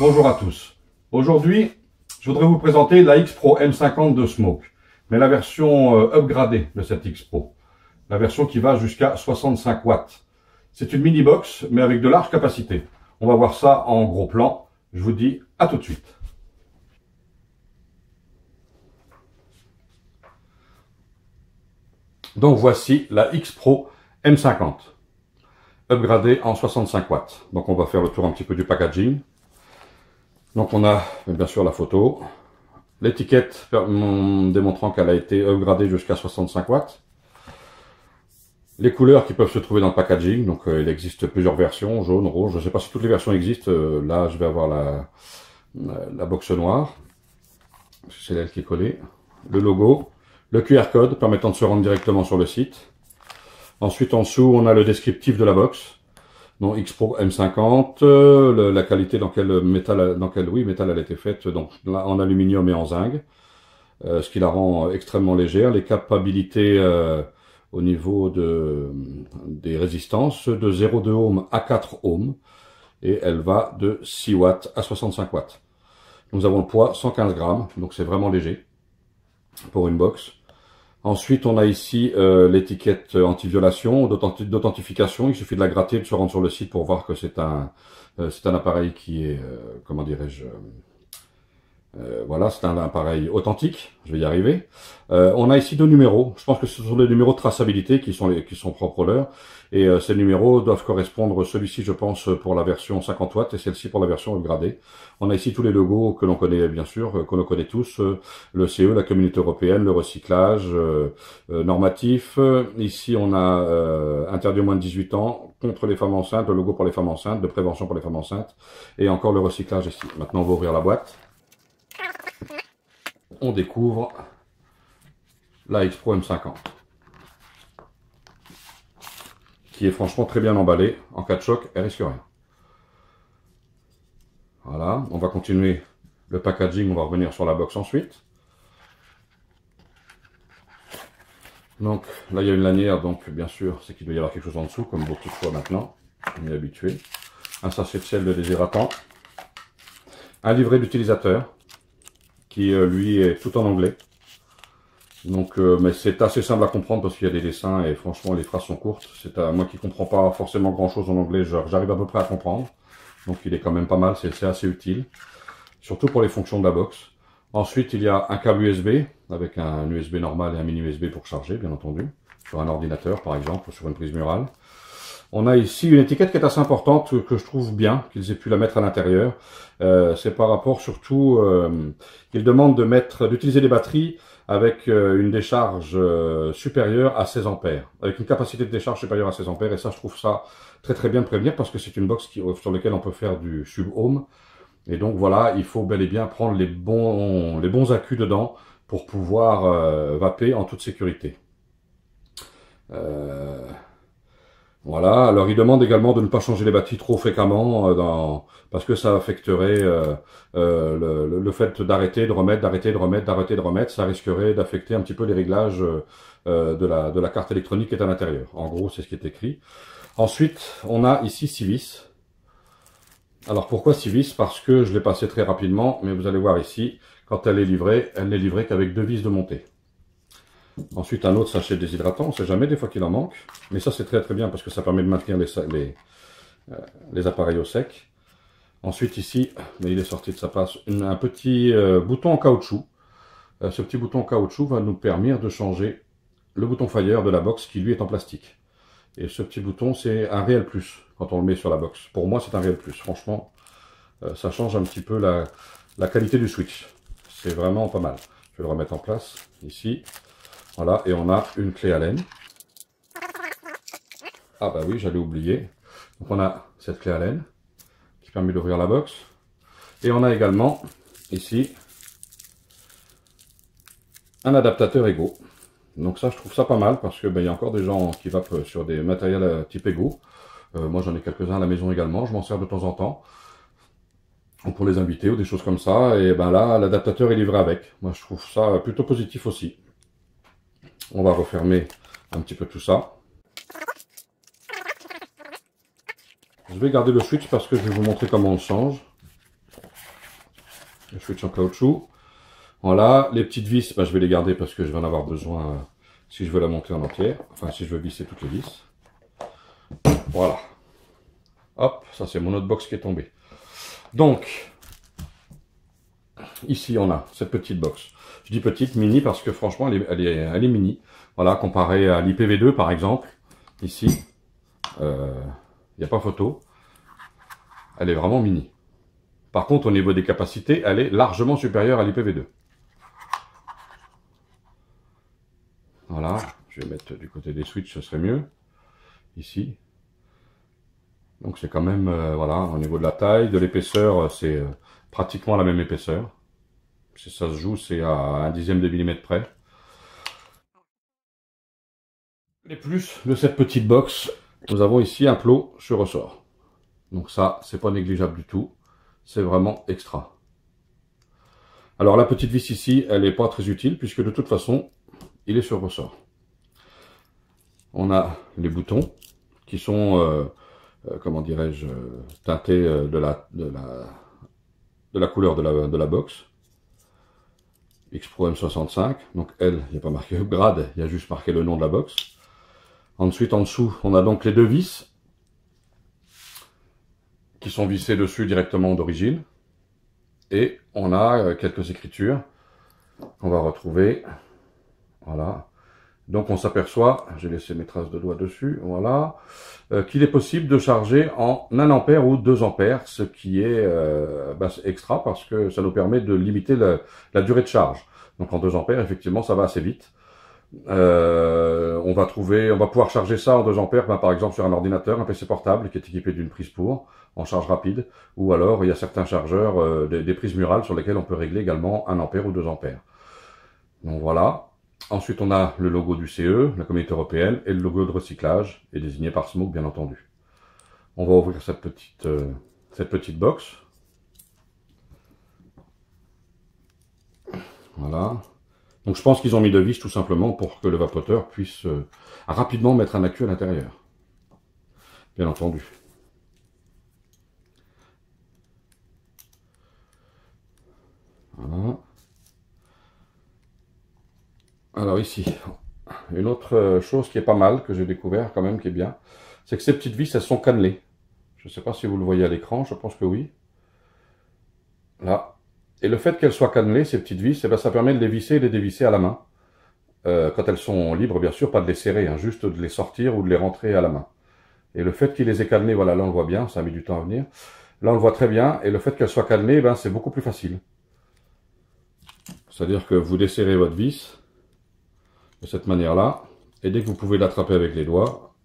Bonjour à tous. Aujourd'hui, je voudrais vous présenter la X-Pro M50 de Smoke, mais la version upgradée de cette X-Pro, la version qui va jusqu'à 65 watts. C'est une mini box, mais avec de larges capacités. On va voir ça en gros plan. Je vous dis à tout de suite. Donc voici la X-Pro M50, upgradée en 65 watts. Donc on va faire le tour un petit peu du packaging. Donc on a bien sûr la photo, l'étiquette démontrant qu'elle a été upgradée jusqu'à 65 watts. Les couleurs qui peuvent se trouver dans le packaging, donc il existe plusieurs versions, jaune, rouge, je ne sais pas si toutes les versions existent, là je vais avoir la box noire, c'est elle qui est collée, le logo, le QR code permettant de se rendre directement sur le site. Ensuite en dessous on a le descriptif de la box, donc X-Pro M50, la qualité dans quel métal, métal elle a été faite, donc là, en aluminium et en zinc, ce qui la rend extrêmement légère, les capacités au niveau des résistances de 0,2 ohm à 4 ohms et elle va de 6 watts à 65 watts. Nous avons le poids 115 grammes, donc c'est vraiment léger pour une box. Ensuite, on a ici l'étiquette anti-violation, d'authentification. Il suffit de la gratter et de se rendre sur le site pour voir que c'est un appareil qui est, comment dirais-je, voilà, c'est un appareil authentique, je vais y arriver. On a ici deux numéros, je pense que ce sont des numéros de traçabilité qui sont propres leurs, et ces numéros doivent correspondre, celui-ci je pense pour la version 50 watts et celle-ci pour la version upgradée. On a ici tous les logos que l'on connaît bien sûr, que l'on connaît tous, le CE, la Communauté Européenne, le recyclage, normatif. Ici on a interdit aux moins de 18 ans, contre les femmes enceintes, le logo pour les femmes enceintes, de prévention pour les femmes enceintes, et encore le recyclage ici. Maintenant on va ouvrir la boîte. On découvre la X-Pro M50 qui est franchement très bien emballée. En cas de choc, elle risque rien. Voilà, on va continuer le packaging, on va revenir sur la box ensuite. Donc là il y a une lanière, donc bien sûr c'est qu'il doit y avoir quelque chose en dessous, comme beaucoup de fois maintenant, on est habitué. Un sachet de sel de déshydratant, un livret d'utilisateur qui lui est tout en anglais. Donc, mais c'est assez simple à comprendre parce qu'il y a des dessins et franchement les phrases sont courtes. C'est à moi qui comprends pas forcément grand chose en anglais, j'arrive à peu près à comprendre. Donc il est quand même pas mal, c'est assez utile. Surtout pour les fonctions de la box. Ensuite il y a un câble USB avec un USB normal et un mini USB pour charger bien entendu. Sur un ordinateur par exemple ou sur une prise murale. On a ici une étiquette qui est assez importante, que je trouve bien, qu'ils aient pu la mettre à l'intérieur. C'est par rapport surtout qu'ils demandent d'utiliser des batteries avec une décharge supérieure à 16 ampères, avec une capacité de décharge supérieure à 16 ampères, et ça je trouve ça très bien de prévenir, parce que c'est une box sur laquelle on peut faire du sub-ohm, et donc voilà, il faut bel et bien prendre les bons accus dedans pour pouvoir vaper en toute sécurité. Voilà, alors il demande également de ne pas changer les batteries trop fréquemment parce que ça affecterait le fait d'arrêter, de remettre, d'arrêter, de remettre, ça risquerait d'affecter un petit peu les réglages de la carte électronique qui est à l'intérieur. En gros, c'est ce qui est écrit. Ensuite, on a ici 6 vis. Alors pourquoi 6 vis? Parce que je l'ai passé très rapidement, mais vous allez voir ici, quand elle n'est livrée qu'avec 2 vis de montée. Ensuite, un autre sachet de déshydratant, on ne sait jamais, des fois qu'il en manque. Mais ça, c'est très bien parce que ça permet de maintenir les appareils au sec. Ensuite, ici, mais il est sorti de sa place, un petit bouton en caoutchouc. Ce petit bouton en caoutchouc va nous permettre de changer le bouton fire de la box qui, lui, est en plastique. Et ce petit bouton, c'est un réel plus quand on le met sur la box. Pour moi, c'est un réel plus. Franchement, ça change un petit peu la qualité du switch. C'est vraiment pas mal. Je vais le remettre en place, ici. Voilà, et on a une clé Allen. Ah bah oui, j'allais oublier. Donc on a cette clé Allen qui permet d'ouvrir la box. Et on a également ici un adaptateur Ego. Donc ça, je trouve ça pas mal parce que il y a encore des gens qui vapent sur des matériels type Ego. Moi j'en ai quelques-uns à la maison également, je m'en sers de temps en temps. Pour les invités ou des choses comme ça. Et ben là, l'adaptateur est livré avec. Moi je trouve ça plutôt positif aussi. On va refermer un petit peu tout ça. Je vais garder le switch parce que je vais vous montrer comment on le change. le switch en caoutchouc. Voilà, les petites vis, bah, je vais les garder parce que je vais en avoir besoin si je veux la monter en entière. Enfin, si je veux visser toutes les vis. Voilà. Hop, ça c'est mon autre box qui est tombé. Donc, ici on a cette petite box. Je dis petite, mini, parce que franchement elle est mini. Voilà, comparé à l'IPv2 par exemple. Ici, il n'y a pas photo. Elle est vraiment mini. Par contre, au niveau des capacités, elle est largement supérieure à l'IPv2. Voilà, je vais mettre du côté des switches, ce serait mieux. Ici. Donc c'est quand même, voilà, au niveau de la taille, de l'épaisseur, c'est pratiquement la même épaisseur. Si ça se joue, c'est à 1/10 de millimètre près. Les plus de cette petite box, nous avons ici un plot sur ressort. Donc ça, c'est pas négligeable du tout. C'est vraiment extra. Alors la petite vis ici, elle n'est pas très utile puisque de toute façon, il est sur ressort. On a les boutons qui sont, comment dirais-je, teintés de la couleur de la box. X-Pro M65, donc elle, il n'y a pas marqué upgrade, il y a juste marqué le nom de la box. Ensuite, en dessous, on a donc les deux vis qui sont vissées dessus directement d'origine. Et on a quelques écritures qu'on va retrouver. Voilà. Donc on s'aperçoit, j'ai laissé mes traces de doigts dessus, voilà, qu'il est possible de charger en 1 ampère ou 2 ampères, ce qui est extra parce que ça nous permet de limiter la durée de charge. Donc en 2 ampères, effectivement, ça va assez vite. On va pouvoir charger ça en 2 ampères, par exemple sur un ordinateur, un PC portable qui est équipé d'une prise pour, en charge rapide, ou alors il y a certains chargeurs, des prises murales sur lesquelles on peut régler également 1 ampère ou 2 ampères. Donc voilà. Ensuite, on a le logo du CE, la Communauté Européenne, et le logo de recyclage, et désigné par Smoke, bien entendu. On va ouvrir cette petite box. Voilà. Donc je pense qu'ils ont mis de vis tout simplement pour que le vapoteur puisse rapidement mettre un accu à l'intérieur. Bien entendu. Voilà. Alors ici, une autre chose qui est pas mal, que j'ai découvert quand même, qui est bien, c'est que ces petites vis, elles sont cannelées. Je ne sais pas si vous le voyez à l'écran, je pense que oui. Là. Et le fait qu'elles soient cannelées, ces petites vis, eh ben, ça permet de les visser et de les dévisser à la main. Quand elles sont libres, bien sûr, pas de les serrer, hein, juste de les sortir ou de les rentrer à la main. Et le fait qu'il les ait cannelées, voilà, là on le voit bien, ça a mis du temps à venir. Là on le voit très bien, et le fait qu'elles soient cannelées, ben, c'est beaucoup plus facile. C'est-à-dire que vous desserrez votre vis de cette manière-là, et dès que vous pouvez l'attraper avec les doigts,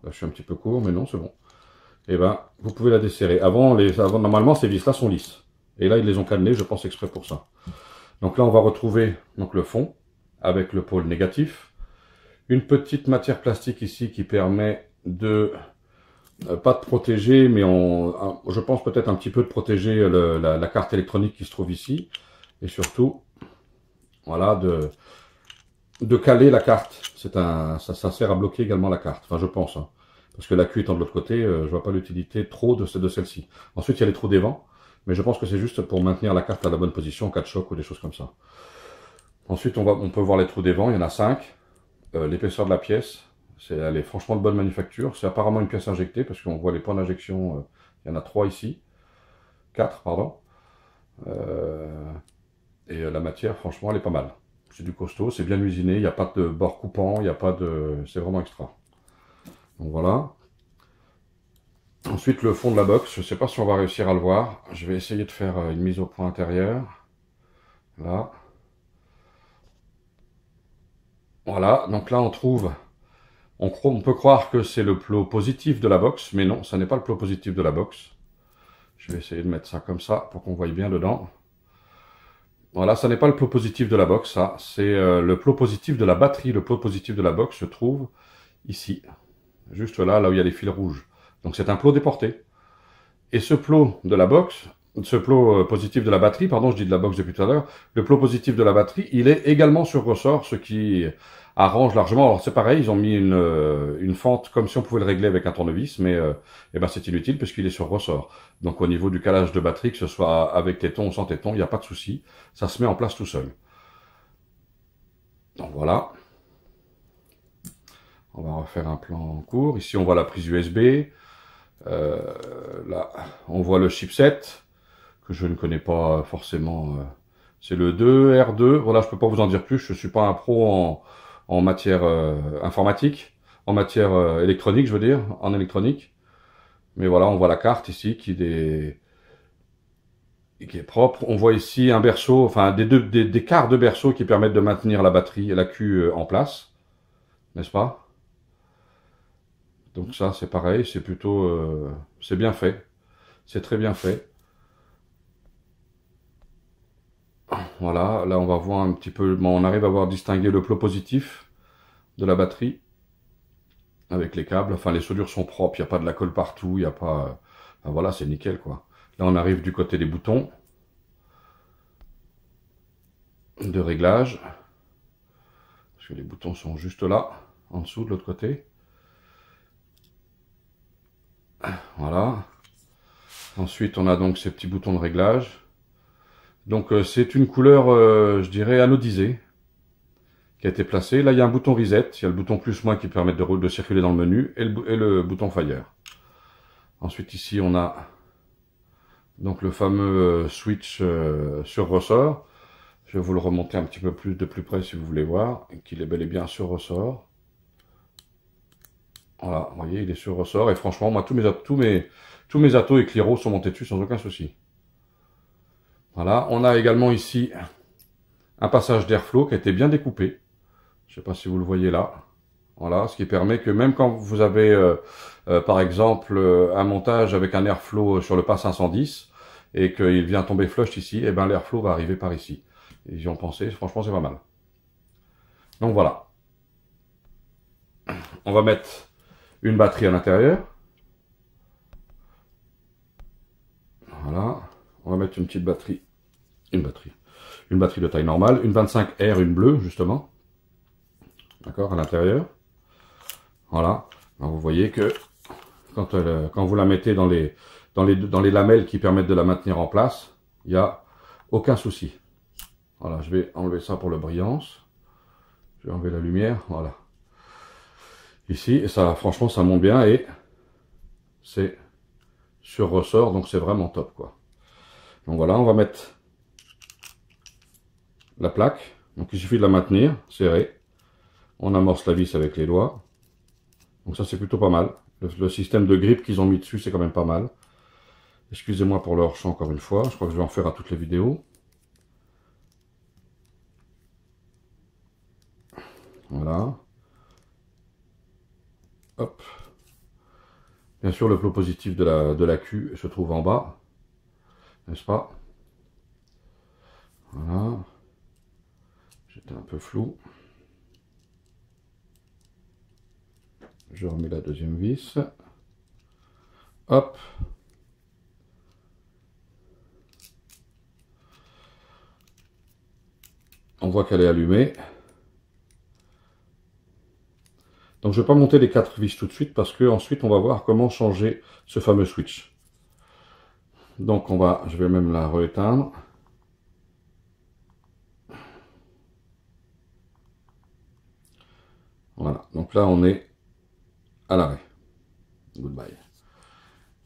là je suis un petit peu court, mais non, c'est bon, et ben vous pouvez la desserrer. Avant, normalement ces vis-là sont lisses, et là ils les ont cannelées, je pense exprès pour ça. Donc là on va retrouver donc, le fond, avec le pôle négatif, une petite matière plastique ici qui permet de, pas de protéger, mais je pense peut-être un petit peu de protéger la carte électronique qui se trouve ici, et surtout, voilà, de caler la carte. Ça sert à bloquer également la carte. Enfin, je pense. Hein. Parce que l'accu étant de l'autre côté, je vois pas l'utilité trop de celle-ci. Ensuite, il y a les trous d'évent. Mais je pense que c'est juste pour maintenir la carte à la bonne position en cas de choc ou des choses comme ça. Ensuite, on peut voir les trous d'évent. Il y en a 5. L'épaisseur de la pièce, elle est franchement de bonne manufacture. C'est apparemment une pièce injectée parce qu'on voit les points d'injection. Il y en a 3 ici. 4, pardon. Et la matière, franchement, elle est pas mal. C'est du costaud, c'est bien usiné, il n'y a pas de bord coupant, il n'y a pas de... c'est vraiment extra. Donc voilà. Ensuite, le fond de la box, je ne sais pas si on va réussir à le voir. Je vais essayer de faire une mise au point intérieure. Là. Voilà, donc là on trouve... On peut croire que c'est le plot positif de la box, mais non, ça n'est pas le plot positif de la box. Je vais essayer de mettre ça comme ça, pour qu'on voie bien dedans. Voilà, ça n'est pas le plot positif de la box, ça. C'est le plot positif de la batterie. Le plot positif de la box se trouve ici. Juste là où il y a les fils rouges. Donc c'est un plot déporté. Et ce plot de la box, ce plot positif de la batterie, pardon, je dis de la box depuis tout à l'heure, le plot positif de la batterie, il est également sur ressort, ce qui arrange largement. Alors c'est pareil, ils ont mis une fente comme si on pouvait le régler avec un tournevis, mais eh ben c'est inutile puisqu'il est sur ressort. Donc au niveau du calage de batterie, que ce soit avec téton ou sans téton, il n'y a pas de souci, ça se met en place tout seul. Donc voilà. On va refaire un plan en cours. Ici on voit la prise USB. Là on voit le chipset, que je ne connais pas forcément. C'est le 2R2. Voilà, je peux pas vous en dire plus. Je suis pas un pro en matière informatique, en matière électronique, je veux dire, en électronique. Mais voilà, on voit la carte ici qui est propre. On voit ici un berceau, enfin des quarts de berceau qui permettent de maintenir la batterie et l'accu en place, n'est-ce pas? Donc ça, c'est pareil, c'est plutôt, c'est bien fait, c'est très bien fait. Voilà, là on va voir un petit peu, bon, on arrive à voir distinguer le plot positif de la batterie avec les câbles. Enfin, les soudures sont propres, il n'y a pas de la colle partout, il n'y a pas, enfin, voilà, c'est nickel quoi. Là, on arrive du côté des boutons de réglage, parce que les boutons sont juste là, en dessous de l'autre côté. Voilà. Ensuite, on a donc ces petits boutons de réglage. Donc, c'est une couleur, je dirais, anodisée, qui a été placée. Là, il y a un bouton reset. Il y a le bouton plus-moins qui permet de circuler dans le menu, et le bouton fire. Ensuite, ici, on a donc le fameux switch sur ressort. Je vais vous le remonter un petit peu plus de plus près si vous voulez voir, qu'il est bel et bien sur ressort. Voilà, vous voyez, il est sur ressort, et franchement, moi, tous mes atos et Cliro sont montés dessus sans aucun souci. Voilà, on a également ici un passage d'airflow qui a été bien découpé. Je ne sais pas si vous le voyez là. Voilà, ce qui permet que même quand vous avez, par exemple, un montage avec un airflow sur le pas 510 et qu'il vient tomber flush ici, eh ben l'airflow va arriver par ici. Ils y ont pensé, franchement, c'est pas mal. Donc voilà. On va mettre une batterie à l'intérieur. Voilà. On va mettre une petite batterie. Une batterie de taille normale. Une 25R, une bleue, justement. D'accord, à l'intérieur. Voilà. Alors vous voyez que quand vous la mettez dans les lamelles qui permettent de la maintenir en place, il n'y a aucun souci. Voilà, je vais enlever ça pour la brillance. Je vais enlever la lumière, voilà. Ici, et ça, franchement, ça monte bien et c'est sur ressort, donc c'est vraiment top, quoi. Donc voilà, on va mettre la plaque. Donc il suffit de la maintenir, serrée. On amorce la vis avec les doigts. Donc ça, c'est plutôt pas mal. Le système de grip qu'ils ont mis dessus, c'est quand même pas mal. Excusez-moi pour le hors-champ encore une fois. Je crois que je vais en faire à toutes les vidéos. Voilà. Hop. Bien sûr, le plot positif de l'accu se trouve en bas. N'est-ce pas? Voilà. J'étais un peu flou. Je remets la deuxième vis. Hop. On voit qu'elle est allumée. Donc je ne vais pas monter les 4 vis tout de suite parce que ensuite on va voir comment changer ce fameux switch. Donc je vais même la rééteindre. Voilà, donc là on est à l'arrêt. Goodbye.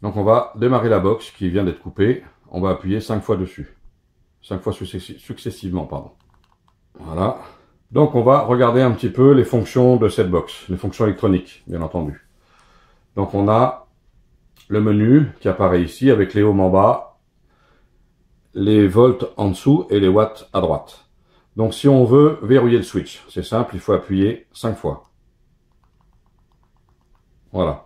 Donc on va démarrer la box qui vient d'être coupée. On va appuyer 5 fois dessus. 5 fois successivement, pardon. Voilà. Donc on va regarder un petit peu les fonctions de cette box, les fonctions électroniques, bien entendu. Donc on a le menu qui apparaît ici avec les ohms en bas, les volts en dessous et les watts à droite. Donc si on veut verrouiller le switch, c'est simple, il faut appuyer 5 fois. Voilà.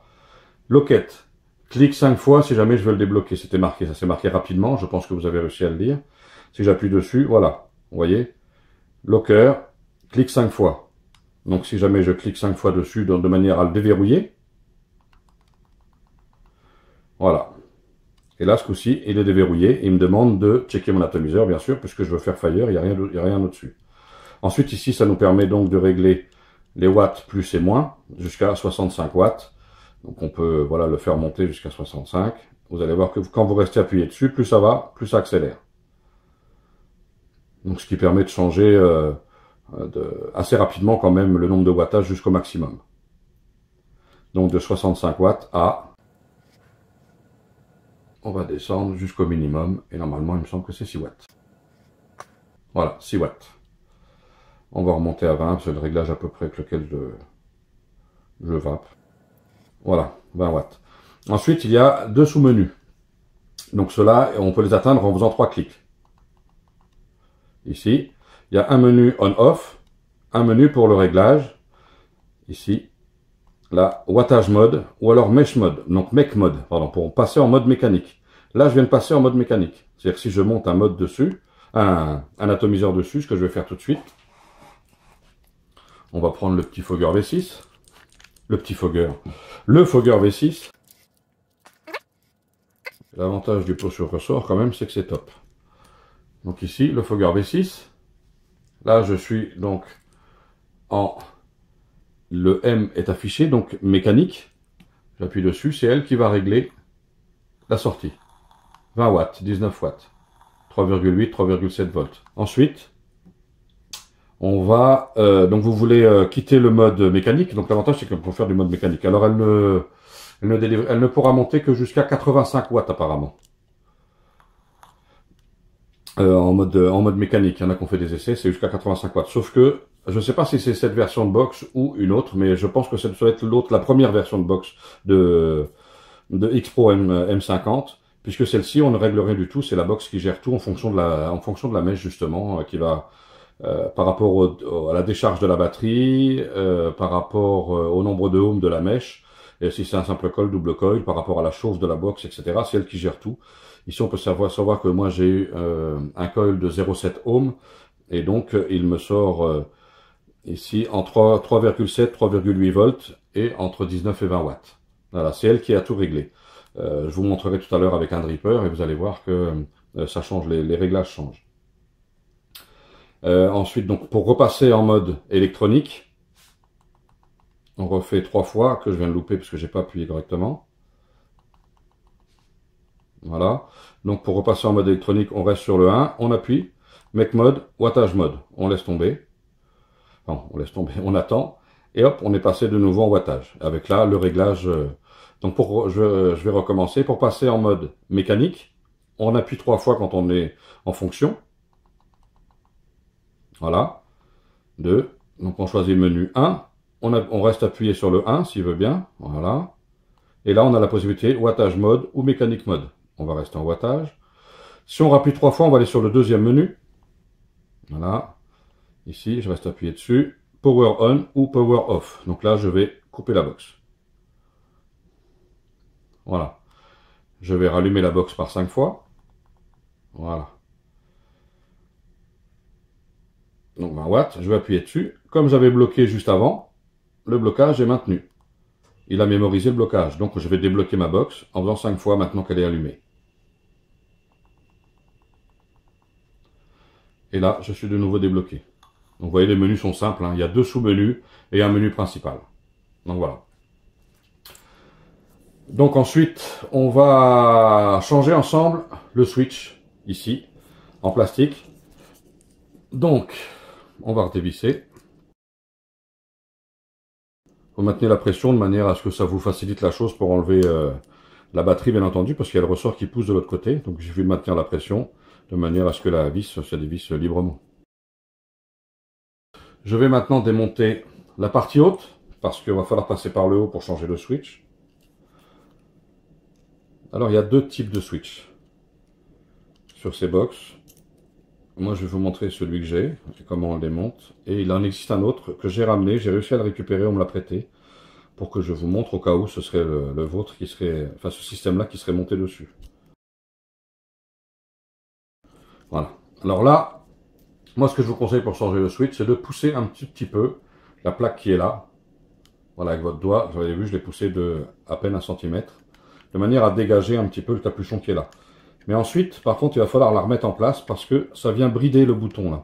Loquette. Clique 5 fois si jamais je veux le débloquer. C'était marqué, ça s'est marqué rapidement, je pense que vous avez réussi à le lire. Si j'appuie dessus, voilà, vous voyez. Locker, clique 5 fois. Donc si jamais je clique 5 fois dessus de manière à le déverrouiller, voilà. Et là, ce coup-ci, il est déverrouillé. Il me demande de checker mon atomiseur, bien sûr, puisque je veux faire Fire, il n'y a rien au-dessus. Ensuite, ici, ça nous permet donc de régler les watts plus et moins jusqu'à 65 watts. Donc on peut voilà, le faire monter jusqu'à 65. Vous allez voir que quand vous restez appuyé dessus, plus ça va, plus ça accélère. Donc ce qui permet de changer assez rapidement quand même le nombre de wattage jusqu'au maximum. Donc de 65 watts à... On va descendre jusqu'au minimum. Et normalement, il me semble que c'est 6 watts. Voilà, 6 watts. On va remonter à 20, c'est le réglage à peu près avec lequel je vape. Voilà, 20 watts. Ensuite, il y a deux sous-menus. Donc ceux-là, on peut les atteindre en faisant 3 clics. Ici, il y a un menu on-off, un menu pour le réglage. Ici, la wattage mode ou alors mesh mode, donc mech mode, pardon, pour passer en mode mécanique. Là, je viens de passer en mode mécanique. C'est-à-dire que si je monte un mode dessus, un atomiseur dessus, ce que je vais faire tout de suite, on va prendre le petit Fogger V6, le Fogger V6. L'avantage du pot sur ressort, quand même, c'est que c'est top. Donc ici, le Fogger V6. Là, je suis donc en... Le M est affiché, donc mécanique. J'appuie dessus, c'est elle qui va régler la sortie. 20 watts, 19 watts, 3,8, 3,7 volts. Ensuite, on va... donc vous voulez quitter le mode mécanique. Donc l'avantage, c'est qu'on peut faire du mode mécanique. Alors elle ne pourra monter que jusqu'à 85 watts apparemment. En mode mécanique, il y en a qui ont fait des essais, c'est jusqu'à 85 watts. Sauf que, je ne sais pas si c'est cette version de box ou une autre, mais je pense que ça doit être l'autre, la première version de box de X-Pro M50, puisque celle-ci, on ne règle rien du tout, c'est la box qui gère tout en fonction de la mèche, justement, qui va, par rapport à la décharge de la batterie, par rapport au nombre de ohms de la mèche, et si c'est un simple coil, double coil, par rapport à la chauffe de la box, etc. C'est elle qui gère tout. Ici, on peut savoir que moi, j'ai eu un coil de 0,7 ohms, et donc, il me sort ici en 3,7, 3,8 volts, et entre 19 et 20 watts. Voilà, c'est elle qui a tout réglé. Je vous montrerai tout à l'heure avec un dripper, et vous allez voir que ça change, les réglages changent. Ensuite, donc, pour repasser en mode électronique, on refait 3 fois, que je viens de louper parce que j'ai pas appuyé correctement. Voilà. Donc pour repasser en mode électronique, on reste sur le 1, on appuie, mech mode, wattage mode. On laisse tomber. Non, on laisse tomber, on attend. Et hop, on est passé de nouveau en wattage. Avec là, le réglage. Donc je vais recommencer. Pour passer en mode mécanique, on appuie 3 fois quand on est en fonction. Voilà. 2. Donc on choisit le menu 1. On reste appuyé sur le 1 s'il veut bien. Voilà. Et là, on a la possibilité wattage mode ou mécanique mode. On va rester en wattage. Si on rappuie 3 fois, on va aller sur le deuxième menu. Voilà. Ici, je reste appuyé dessus. Power on ou power off. Donc là, je vais couper la box. Voilà. Je vais rallumer la box par 5 fois. Voilà. Donc 20 watts. Je vais appuyer dessus. Comme j'avais bloqué juste avant, le blocage est maintenu. Il a mémorisé le blocage. Donc je vais débloquer ma box en faisant 5 fois maintenant qu'elle est allumée. Et là, je suis de nouveau débloqué. Donc vous voyez, les menus sont simples. Hein. Il y a 2 sous-menus et un menu principal. Donc voilà. Donc ensuite, on va changer ensemble le switch, ici, en plastique. Donc, on va redévisser. Vous maintenez la pression de manière à ce que ça vous facilite la chose pour enlever la batterie, bien entendu, parce qu'il y a le ressort qui pousse de l'autre côté. Donc il suffit de maintenir la pression de manière à ce que la vis se dévisse librement. Je vais maintenant démonter la partie haute, parce qu'il va falloir passer par le haut pour changer le switch. Alors il y a 2 types de switch sur ces box. Moi je vais vous montrer celui que j'ai, et comment on le démonte. Et il en existe un autre que j'ai ramené, j'ai réussi à le récupérer, on me l'a prêté. Pour que je vous montre au cas où ce serait le vôtre qui serait, enfin ce système-là qui serait monté dessus. Voilà. Alors là, moi ce que je vous conseille pour changer le switch, c'est de pousser un petit peu la plaque qui est là. Voilà, avec votre doigt, vous avez vu, je l'ai poussé de à peine 1 cm. de manière à dégager un petit peu le capuchon qui est là. Mais ensuite, par contre, il va falloir la remettre en place parce que ça vient brider le bouton là.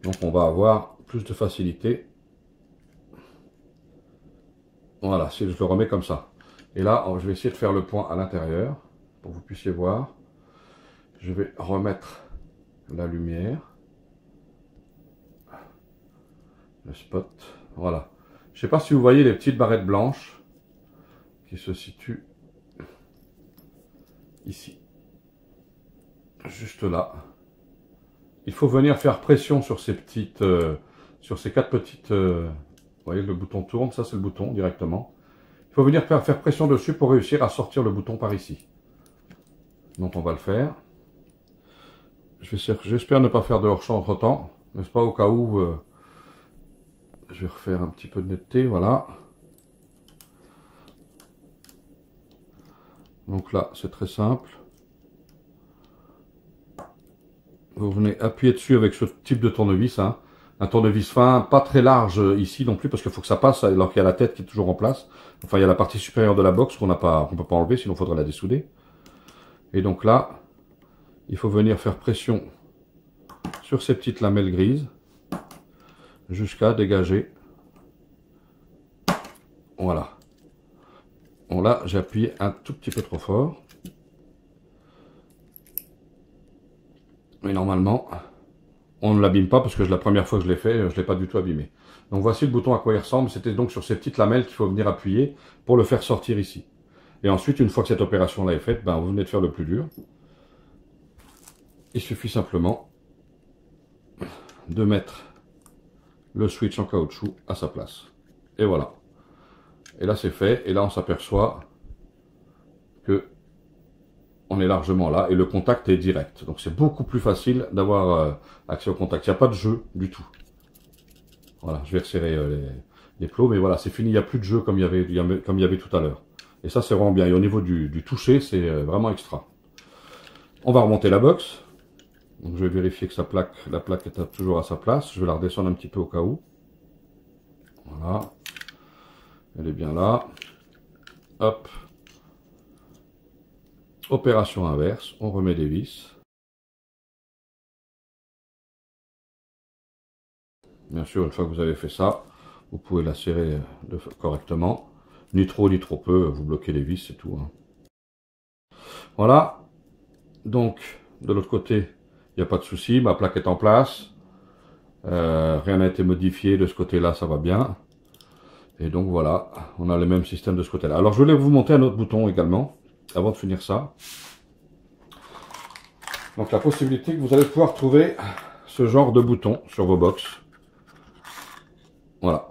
Donc on va avoir plus de facilité. Voilà, si je le remets comme ça. Et là, je vais essayer de faire le point à l'intérieur pour que vous puissiez voir. Je vais remettre la lumière. Le spot. Voilà. Je ne sais pas si vous voyez les petites barrettes blanches qui se situent ici. Juste là. Il faut venir faire pression sur ces petites, sur ces 4 petites, vous voyez le bouton tourne, ça c'est le bouton directement. Il faut venir faire pression dessus pour réussir à sortir le bouton par ici. Donc on va le faire. J'espère ne pas faire de hors-champ entre temps, n'est-ce pas, au cas où je vais refaire un petit peu de netteté, voilà. Donc là c'est très simple. Vous venez appuyer dessus avec ce type de tournevis, hein. Un tournevis fin, pas très large ici non plus, parce qu'il faut que ça passe alors qu'il y a la tête qui est toujours en place. Enfin, il y a la partie supérieure de la box qu'on peut pas enlever, sinon il faudrait la dessouder. Et donc là, il faut venir faire pression sur ces petites lamelles grises, jusqu'à dégager. Voilà. Bon là, j'ai appuyé un tout petit peu trop fort. Mais normalement, on ne l'abîme pas parce que la première fois que je l'ai fait, je ne l'ai pas du tout abîmé. Donc voici le bouton à quoi il ressemble. C'était donc sur ces petites lamelles qu'il faut venir appuyer pour le faire sortir ici. Et ensuite, une fois que cette opération-là est faite, ben, vous venez de faire le plus dur. Il suffit simplement de mettre le switch en caoutchouc à sa place. Et voilà. Et là, c'est fait. Et là, on s'aperçoit que on est largement là et le contact est direct. Donc c'est beaucoup plus facile d'avoir accès au contact. Il n'y a pas de jeu du tout. Voilà, je vais resserrer les plots, mais voilà, c'est fini. Il n'y a plus de jeu comme il y avait tout à l'heure. Et ça, c'est vraiment bien. Et au niveau du toucher, c'est vraiment extra. On va remonter la box. Donc je vais vérifier que la plaque est toujours à sa place. Je vais la redescendre un petit peu au cas où. Voilà. Elle est bien là. Hop. Opération inverse, on remet des vis. Bien sûr, une fois que vous avez fait ça, vous pouvez la serrer correctement. Ni trop peu, vous bloquez les vis, c'est tout. Hein. Voilà. Donc, de l'autre côté, il n'y a pas de souci, ma plaque est en place. Rien n'a été modifié de ce côté-là, ça va bien. Et donc voilà, on a le même système de ce côté-là. Alors, je voulais vous montrer un autre bouton également, avant de finir ça. Donc la possibilité que vous allez pouvoir trouver ce genre de bouton sur vos box. Voilà.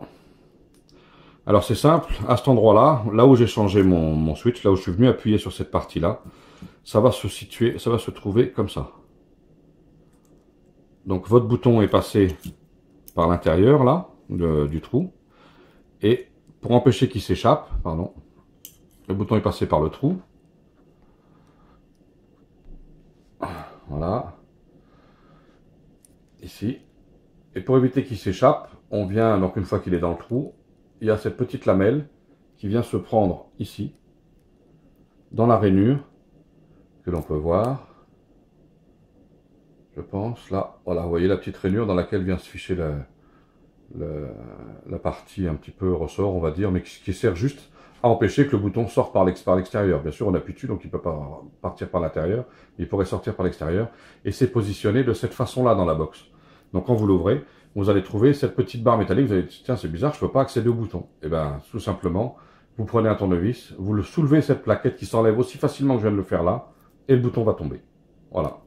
Alors c'est simple, à cet endroit-là, là où j'ai changé mon switch, là où je suis venu appuyer sur cette partie-là, ça va se situer, ça va se trouver comme ça. Donc votre bouton est passé par l'intérieur là, du trou. Et pour empêcher qu'il s'échappe, pardon, le bouton est passé par le trou. Voilà. Ici. Et pour éviter qu'il s'échappe, on vient, donc une fois qu'il est dans le trou, il y a cette petite lamelle qui vient se prendre ici, dans la rainure, que l'on peut voir. Je pense, là, voilà, vous voyez la petite rainure dans laquelle vient se ficher la partie un petit peu ressort, on va dire, mais qui sert juste à empêcher que le bouton sorte par l'extérieur. Bien sûr, on appuie dessus, donc il ne peut pas partir par l'intérieur, il pourrait sortir par l'extérieur, et c'est positionné de cette façon-là dans la box. Donc quand vous l'ouvrez, vous allez trouver cette petite barre métallique, vous allez dire, tiens, c'est bizarre, je ne peux pas accéder au bouton. Et bien, tout simplement, vous prenez un tournevis, vous le soulevez cette plaquette qui s'enlève aussi facilement que je viens de le faire là, et le bouton va tomber. Voilà.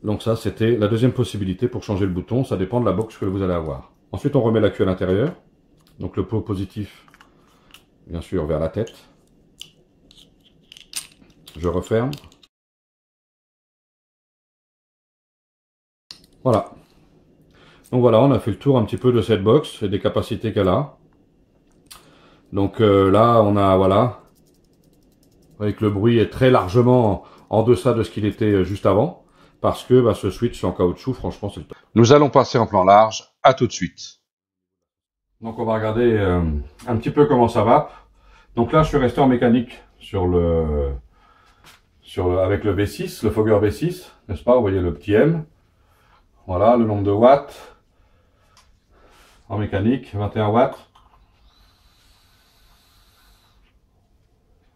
Donc ça, c'était la deuxième possibilité pour changer le bouton, ça dépend de la box que vous allez avoir. Ensuite, on remet la queue à l'intérieur, donc le pot positif, bien sûr, vers la tête. Je referme. Voilà. Donc voilà, on a fait le tour un petit peu de cette box et des capacités qu'elle a. Donc là, on a, voilà, avec le bruit est très largement en deçà de ce qu'il était juste avant. Parce que bah, ce switch en caoutchouc, franchement, c'est le top. Nous allons passer en plan large. À tout de suite. Donc on va regarder un petit peu comment ça va. Donc là, je suis resté en mécanique avec le V6, le Fogger V6, n'est-ce pas? Vous voyez le petit M. Voilà, le nombre de watts. En mécanique, 21 watts.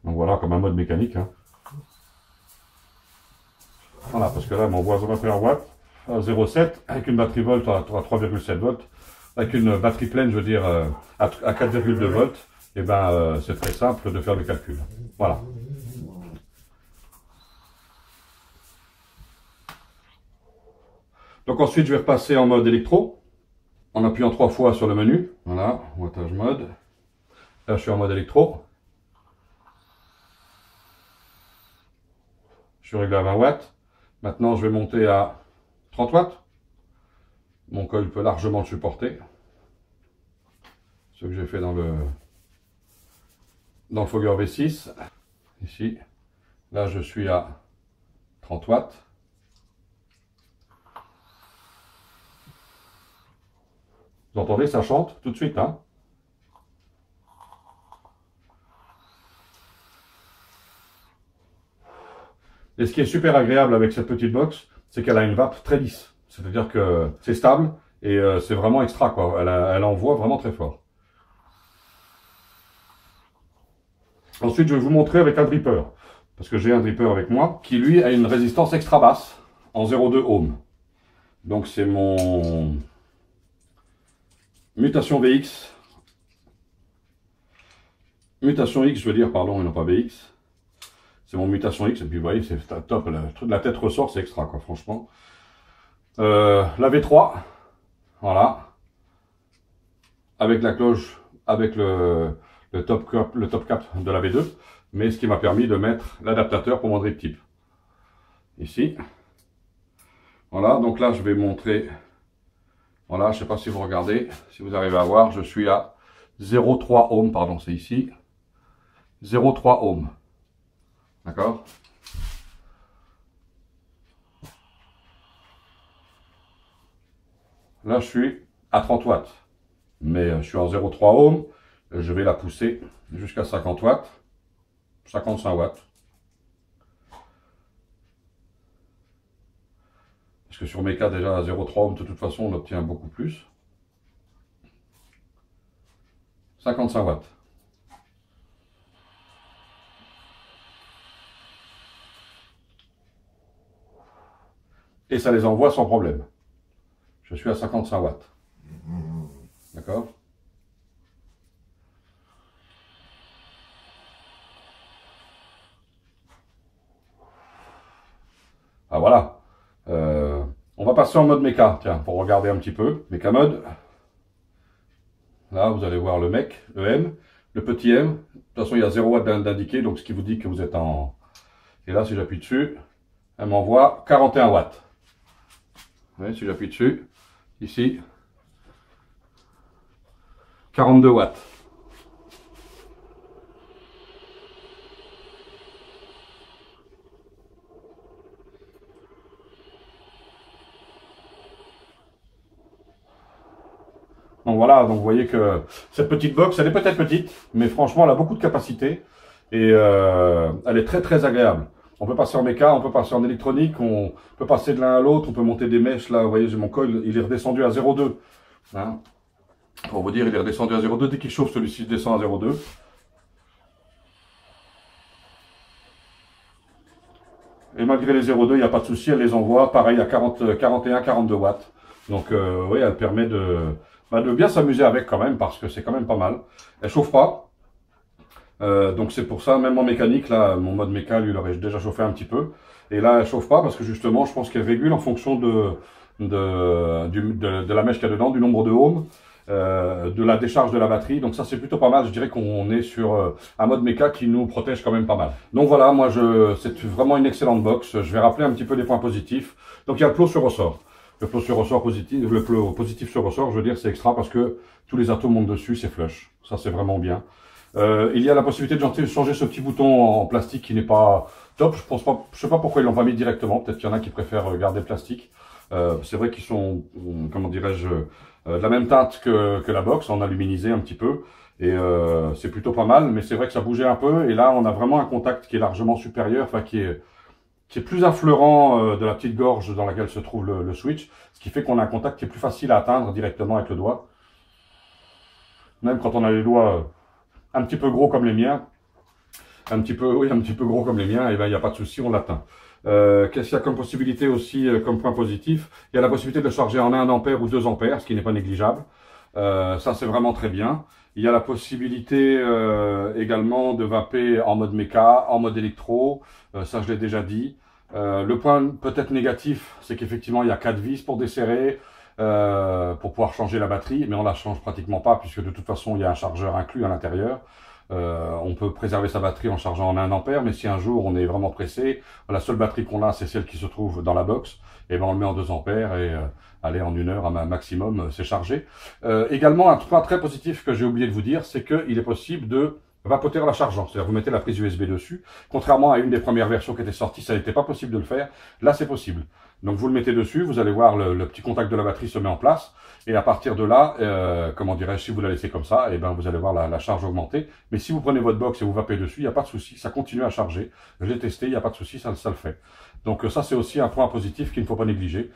Donc voilà, comme un mode mécanique. Hein. Voilà, parce que là, il m'envoie 21 watts à 0,7 avec une batterie volt à 3,7 volts. Avec une batterie pleine, je veux dire, à 4,2 volts. Et ben, c'est très simple de faire le calcul. Voilà. Donc ensuite, je vais repasser en mode électro, en appuyant 3 fois sur le menu. Voilà, wattage mode. Là, je suis en mode électro. Je suis réglé à 20 watts. Maintenant, je vais monter à 30 watts. Mon coil peut largement le supporter. Ce que j'ai fait dans le Fogger V6. Ici. Là, je suis à 30 watts. Vous entendez, ça chante tout de suite, hein? Et ce qui est super agréable avec cette petite box, c'est qu'elle a une vape très lisse. C'est-à-dire que c'est stable et c'est vraiment extra, quoi. Elle envoie vraiment très fort. Ensuite, je vais vous montrer avec un dripper. Parce que j'ai un dripper avec moi qui, lui, a une résistance extra basse en 0,2 ohm. Donc, c'est mon Mutation VX. Mutation X, je veux dire, pardon, et non pas VX. C'est mon Mutation X, et puis vous voyez, c'est top. La tête ressort, c'est extra, quoi, franchement. La V3, voilà. Avec la cloche, avec le top cap de la V2. Mais ce qui m'a permis de mettre l'adaptateur pour mon drip tip. Ici. Voilà, donc là, je vais montrer. Voilà, je ne sais pas si vous regardez, si vous arrivez à voir, je suis à 0,3 ohm, pardon, c'est ici. 0,3 ohm. D'accord? Là, je suis à 30 watts. Mais je suis en 0,3 ohm. Je vais la pousser jusqu'à 50 watts. 55 watts. Parce que sur mes cas, déjà à 0,3 ohm, de toute façon, on obtient beaucoup plus. 55 watts. Et ça les envoie sans problème. Je suis à 55 watts. D'accord? Ah voilà. On va passer en mode méca, tiens, pour regarder un petit peu. Méca mode. Là, vous allez voir le mec, le M, le petit M. De toute façon, il y a 0 watts d'indiqué, donc ce qui vous dit que vous êtes en... Et là, si j'appuie dessus, elle m'envoie 41 watts. Vous voyez, si j'appuie dessus, ici, 42 watts. Donc voilà, donc vous voyez que cette petite box, elle est peut-être petite, mais franchement, elle a beaucoup de capacité et elle est très très agréable. On peut passer en méca, on peut passer en électronique, on peut passer de l'un à l'autre, on peut monter des mèches. Là, vous voyez, j'ai mon coil, il est redescendu à 0,2. Hein. Pour vous dire, il est redescendu à 0,2. Dès qu'il chauffe, celui-ci descend à 0,2. Et malgré les 0,2, il n'y a pas de souci, elle les envoie pareil à 41, 42 watts. Donc oui, elle permet de bien s'amuser avec quand même, parce que c'est quand même pas mal. Elle chauffe pas. Donc c'est pour ça, même en mécanique, là, mon mode méca, lui, il aurait déjà chauffé un petit peu. Et là, elle chauffe pas, parce que justement, je pense qu'elle régule en fonction de la mèche qu'il y a dedans, du nombre de ohms, de la décharge de la batterie. Donc ça, c'est plutôt pas mal. Je dirais qu'on est sur un mode méca qui nous protège quand même pas mal. Donc voilà, moi, c'est vraiment une excellente box. Je vais rappeler un petit peu les points positifs. Donc il y a le plot sur ressort. Le plot sur ressort positif, le plot positif sur ressort, je veux dire, c'est extra parce que tous les atomes montent dessus, c'est flush. Ça, c'est vraiment bien. Il y a la possibilité de changer ce petit bouton en plastique qui n'est pas top. Je sais pas pourquoi ils l'ont pas mis directement. Peut-être qu'il y en a qui préfèrent garder le plastique. C'est vrai qu'ils sont, comment dirais-je, de la même teinte que la box, en aluminisé un petit peu. Et c'est plutôt pas mal, mais c'est vrai que ça bougeait un peu. Et là, on a vraiment un contact qui est largement supérieur, enfin qui est plus affleurant de la petite gorge dans laquelle se trouve le switch, ce qui fait qu'on a un contact qui est plus facile à atteindre directement avec le doigt. Même quand on a les doigts un petit peu gros comme les miens, un petit peu gros comme les miens, et ben il n'y a pas de souci, on l'atteint. Qu'est-ce qu'il y a comme possibilité aussi, comme point positif? Il y a la possibilité de le charger en 1 ampère ou 2 ampères, ce qui n'est pas négligeable. Ça, c'est vraiment très bien. Il y a la possibilité également de vaper en mode méca, en mode électro. Ça, je l'ai déjà dit. Le point peut-être négatif, c'est qu'effectivement, il y a 4 vis pour desserrer, pour pouvoir changer la batterie, mais on la change pratiquement pas, puisque de toute façon, il y a un chargeur inclus à l'intérieur. On peut préserver sa batterie en chargeant en 1 ampère, mais si un jour on est vraiment pressé, la seule batterie qu'on a, c'est celle qui se trouve dans la box, et ben on le met en 2 ampères et allez, en 1 heure à maximum, c'est chargé. Également, un point très positif que j'ai oublié de vous dire, c'est qu'il est possible de vapoter en la chargeant. C'est-à-dire vous mettez la prise USB dessus. Contrairement à une des premières versions qui était sortie, ça n'était pas possible de le faire. Là, c'est possible. Donc vous le mettez dessus, vous allez voir le petit contact de la batterie se met en place. Et à partir de là, comment dirais-je, si vous la laissez comme ça, et ben vous allez voir la charge augmenter. Mais si vous prenez votre box et vous vapez dessus, il n'y a pas de souci, ça continue à charger. Je l'ai testé, il n'y a pas de souci, ça le fait. Donc ça, c'est aussi un point positif qu'il ne faut pas négliger.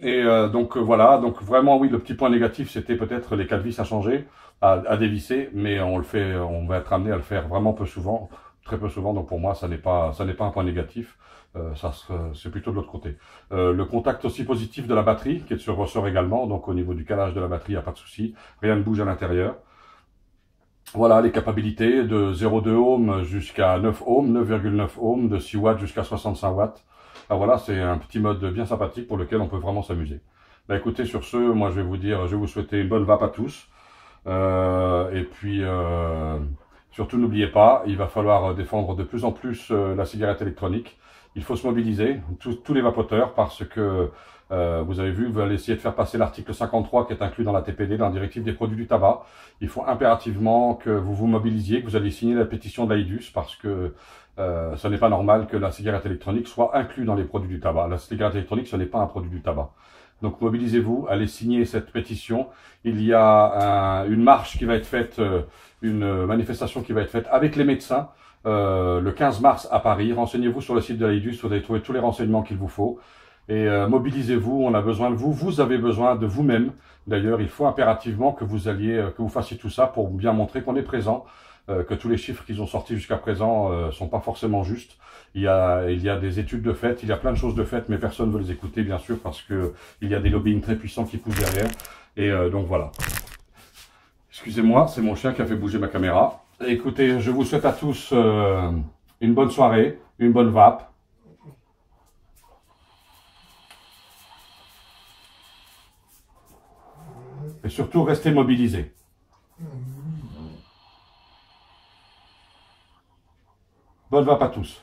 Et donc voilà, donc vraiment oui, le petit point négatif, c'était peut-être les 4 vis à changer, à dévisser, mais on va être amené à le faire vraiment peu souvent, très peu souvent. Donc pour moi, ça n'est pas un point négatif. C'est plutôt de l'autre côté. Le contact aussi positif de la batterie, qui est sur ressort également, donc au niveau du calage de la batterie, il n'y a pas de souci, rien ne bouge à l'intérieur. Voilà les capacités de 0,2 ohms jusqu'à 9 ohms, 9,9 ohms, de 6 watts jusqu'à 65 watts. Alors voilà, c'est un petit mode bien sympathique pour lequel on peut vraiment s'amuser. Bah écoutez, sur ce, moi je vais vous dire, je vais vous souhaiter une bonne vape à tous. Et puis, surtout n'oubliez pas, il va falloir défendre de plus en plus la cigarette électronique. Il faut se mobiliser, tous les vapoteurs, parce que vous avez vu, vous allez essayer de faire passer l'article 53 qui est inclus dans la TPD, dans la directive des produits du tabac. Il faut impérativement que vous vous mobilisiez, que vous allez signer la pétition de l'AIDUS, parce que ce n'est pas normal que la cigarette électronique soit inclue dans les produits du tabac. La cigarette électronique, ce n'est pas un produit du tabac. Donc mobilisez-vous, allez signer cette pétition. Il y a une marche qui va être faite, une manifestation qui va être faite avec les médecins le 15 mars à Paris. Renseignez-vous sur le site de l'AIDUS, vous allez trouver tous les renseignements qu'il vous faut. Et mobilisez-vous, on a besoin de vous, vous avez besoin de vous-même. D'ailleurs, il faut impérativement que vous fassiez tout ça pour bien montrer qu'on est présent, que tous les chiffres qu'ils ont sortis jusqu'à présent sont pas forcément justes. Il y a des études de fait, il y a plein de choses de fait, mais personne ne veut les écouter, bien sûr, parce que il y a des lobbying très puissants qui poussent derrière. Et donc voilà. Excusez-moi, c'est mon chien qui a fait bouger ma caméra. Écoutez, je vous souhaite à tous une bonne soirée, une bonne vape. Et surtout, restez mobilisés. Bonne vape à tous.